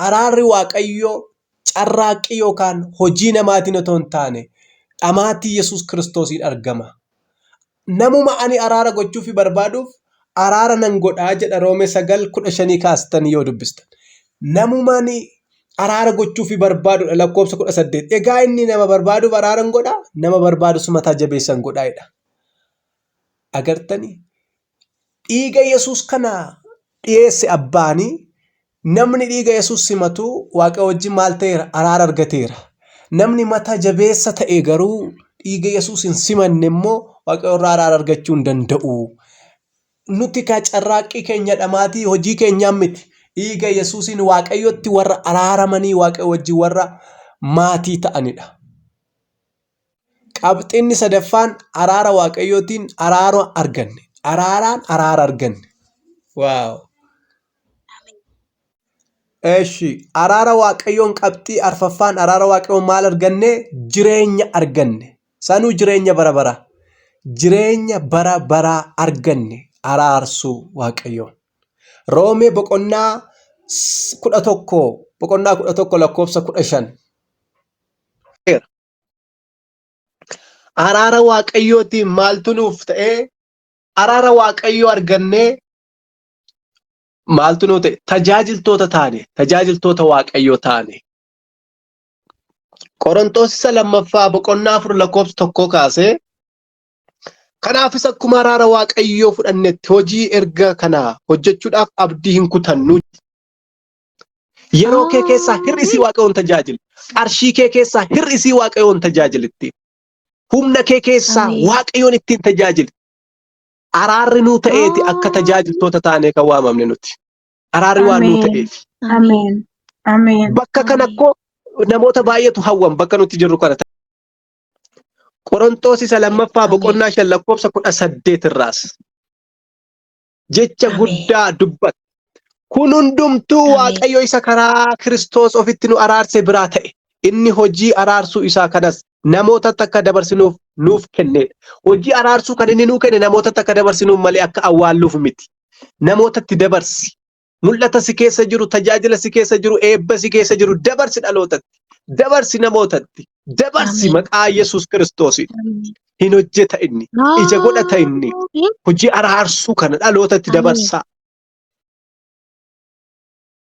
araarri waaqayyo carraaqqii yookaan hojii namaatiin otoo hin taane dhamaatii Yesuus Kiristoosiin argama. Namuma ani araara gochuufi barbaaduuf araara nan godhaa jedha Roomee 9:15 kaastanii yoo dubbistan. Namuma ani araara gochuufi barbaadudha lakkoofsa 18. Egaa inni nama barbaaduuf araara hin godhaa, nama barbaadus mataa jabeessan godhaa jedha. Agartanii dhiiga Yesuus kana dhiyeesse abbaanii namni dhiiga Yesuus simatu waaqa wajjin maal ta'eera? Araara argateera. Namni mataa jabeessa ta'e garuu dhiiga Yesuus hin simanne immoo waaqa irraa araara argachuu hin danda'u. Nuti ka carraaqqii keenya dhamaatii hojii keenyaan miti. Dhiiga Yesuusiin waaqayyotti warra araaramanii waaqa wajjin warra maatii ta'anidha. Qabxiinni sadaffaan araara waaqayyootiin araara arganne. Araaraan araara arganne. Waaw. Eshi araara waaqayyoon qabxii arfaffaan araara waaqayyoon maal arganne? Jireenya arganne. Sanuu jireenya bara bara. Jireenya bara bara arganne araarsuu waaqayyoon. Roomee boqonnaa 11 lakkoofsa 15. Araara waaqayyootiin maaltu nuuf ta'ee? Araara waaqayyoo argannee maaltu nuuf ta'e? Tajaajiltoota taane, tajaajiltoota waaqayyoo taane. Qorontos 2 boqonnaa 4 lakkoofsa 1 kaasee kanaafis akkuma araara waaqayyoo fudhannetti hojii erga kanaa hojjechuudhaaf abdii hin kutannu. Yeroo kee keessaa hir'isii waaqayyoon tajaajili. Qarshii kee keessaa hir'isii waaqayyoon tajaajilitti. Humna kee keessaa waaqayyoon ittiin tajaajili. Araarri nuu ta'eeti akka tajaajiltoota taanee kan waamamne nuti. Araarri waan nuu ta'eeti. Ameen. Ameen. Bakka kanakko namoota baay'eetu hawwan bakka nuti jirru kana. Qorontos 2 boqonnaa 5 lakkoofsa 18 irraas. Jecha guddaa dubbat. Kun hundumtuu waaqayyo isa karaa Kiristoos ofitti nu araarse biraa ta'e. Inni hojii araarsuu isaa kanas namootatti akka dabarsinuuf nuuf kennedha. Hojii araarsuu kan inni nuu kenne namootatti akka dabarsinuuf malee akka awwaalluuf miti. Namootatti dabarsi. Mul'ata si keessa jiru, tajaajila si keessa jiru, eebba si keessa jiru dabarsi dhalootatti. Dabarsi namootatti. Dabarsi maqaa Yesuus Kiristoosiin. Hin hojjeta inni. Ija godhata inni. Hojii araarsuu kana dhalootatti dabarsaa.